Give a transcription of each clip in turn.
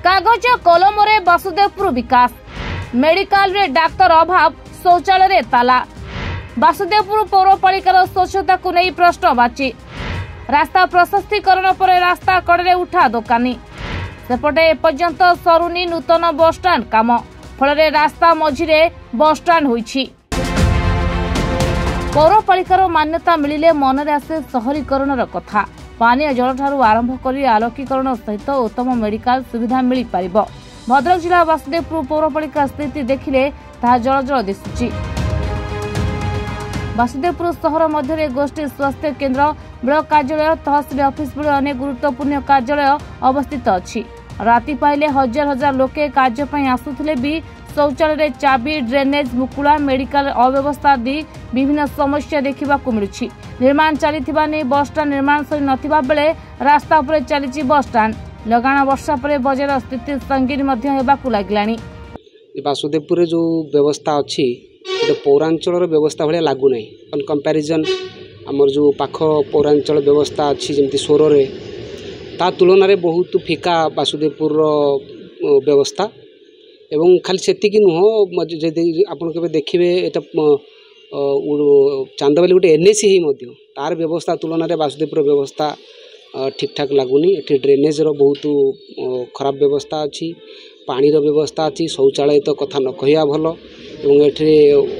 कागज कलम रे वासुदेवपुर विकास मेडिकल रे डाक्तर अभाव शौचालय रे ताला वासुदेवपुर पौरपालिकार स्वच्छता को नहीं प्रश्नवाची रास्ता प्रशस्तीकरण पर रास्ता कड़े उठा दोकानी सेपटे एपर्यंत सरुनी नूतन बसस्टाण्ड काम फल रास्ता मझिरे बसस्टाण्ड होईछि। पौरपालिकार मान्यता मिलिले मनरे आसे शहरीकरणर कथा पानीय जल ठारू आरंभ कर आलोकीकरण सहित उत्तम मेडिकल सुविधा मिल पारिबो। भद्रक जिला वासुदेवपुर पौरपालिका स्थिति देखिले ताहा जल जल दिसुछि। वासुदेवपुर शहर मध्य गोष्ठी स्वास्थ्य केन्द्र ब्लॉक कार्यालय तहसिल ऑफिस भली अनेक गुरुत्वपूर्ण कार्यालय अवस्थित अछि। राति पाइले हजार हजार लोके कार्य पई आसुथिले भी शौचालय चाबी ड्रेनेज मुकुला मेडिकल अव्यवस्था आदि विभिन्न समस्या देखा मिलुछि। निर्माण चलीथिबा नै बसस्टाण्ड निर्माण सरी नथिबा बेले रास्ता पर चलीछि बसस्टाण्ड लगाण वर्षा पर बजार स्थिति संगीन मध्य हेबाकु लागिलानी। वासुदेवपुर जो व्यवस्था अच्छी पौरांचल व्यवस्था भाया लागू ना ऑन कंपैरिजन आमर जो पाख पौरांचल व्यवस्था अच्छी जमी सोर ता तुलन में बहुत फिका वासुदेवपुर व्यवस्था एवं खाली सेतिक नुह जदि आपन के देखिए एटा चांदबाली गोटे एनएसी ही तार व्यवस्था तुलन में वासुदेवपुर व्यवस्था ठीक ठाक लगुनि। एठी ड्रेनेज रो बहुत खराब व्यवस्था अच्छी पानी रो व्यवस्था अच्छी शौचालय तो कथा न कहया भल एवं एठी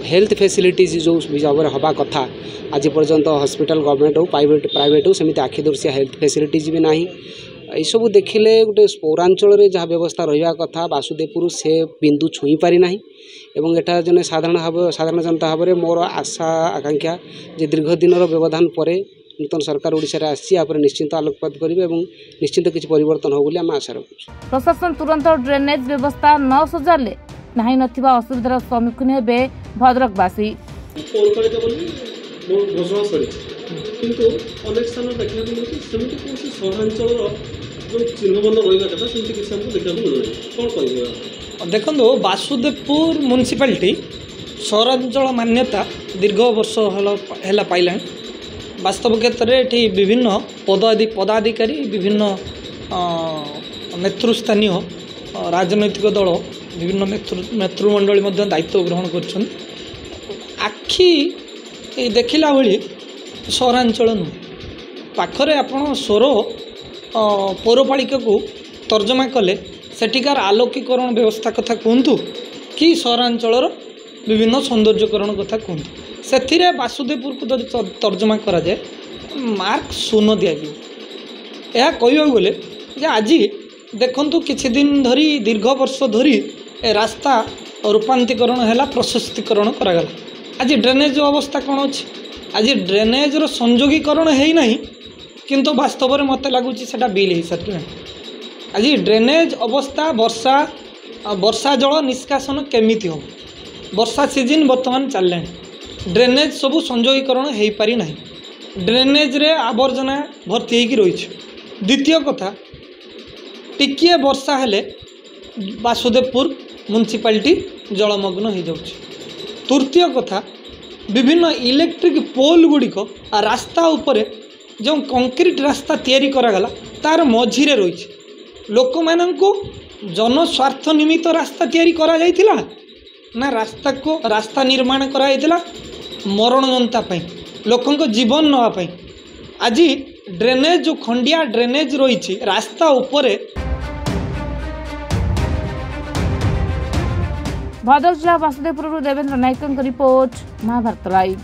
हेल्थ फैसिलिटीज जो भाव में हवा कथा आज पर्यंत हॉस्पिटल गवर्नमेंट हो प्राइवेट हो सेमती आखिदर्शिया हेल्थ फैसिलिटीज भी ना यू देखिले गोटे पौरांचल जहाँ व्यवस्था रहा कथा वासुदेवपुर से बिंदु छुई पारि ना एवं एटा जने साधारण जनता भाव में मोर आशा आकांक्षा जे दीर्घ दिन व्यवधान पर नूतन सरकार ओडिशा आपर निश्चिंत आलोकपात करेंगे और निश्चिंत किसी परिवर्तन हो आम आशा रखुँ। प्रशासन तुरंत ड्रेनेज व्यवस्था न सजाले नहीं नथिबा असुविधार सम्मुखीन हेबे भद्रकवासी। घोषणा सरी किंतु अनेक स्थान देखा मिलूँ सेमती कौन सहरांचल जो चिन्हबंध रहा कथा सेमती किसी हमको देखा मिलूँ कौन कह देखो वासुदेवपुर म्युनिसिपालिटी सहरांचल मान्यता दीर्घ वर्ष है पाइला वास्तव क्षेत्र में विभिन्न पदाधिकारी विभिन्न नेतृस्थानीय राजनैतिक दल विभिन्न नेतृमंडली दायित्व ग्रहण कर आखि देखला भली सहरांचल नुह पाखरे आपण स्वर पौरपालिका को तर्जमा कले सेठिकार आलोकीकरण व्यवस्था कथा कहतु कि सहरांचल विभिन्न सौंदर्यकरण कथा कहतु से वासुदेवपुर को जब तर्जमा करा जाए मार्क शून्य दिज्व यह कह गले आज देखु किछि दिन धरी दीर्घ वर्ष धरी ए रास्ता रूपांतरीकरण है प्रशस्तीकरण करागला। आज ड्रेनेज अवस्था कौन अच्छी आज ड्रेनेज संयोगीकरण है ना किंतु वास्तव में मत लगुच बिल हो सारे आज ड्रेनेज अवस्था वर्षा जल निष्कासन केमिति हो वर्षा सीजन बर्तमान चलने ड्रेनेज सबू संयोगीकरण हो पारि ना ड्रेनेज रे आवर्जना भर्ती हो रही। द्वितीय कथा टिकिए वर्षा हेले वासुदेवपुर म्युनिसिपालिटी जलमग्न हो जाउछि। तृतीय कथा विभिन्न इलेक्ट्रिक पोल गुड़िक रास्ता उपरे जो कंक्रीट रास्ता तैयारी करागला तार मझिरे रही लोक मानू जनस्वार्थ निमित्त रास्ता तैयारी करा जाइथिला ना रास्ता निर्माण करा मरण जनता लोकों जीवन नापी आज ड्रेनेज जो खंडिया ड्रेनेज रही रास्ता उपरे। भद्रक जिला वासुदेवपुर देवेंद्र नायक रिपोर्ट महाभारत लाइव।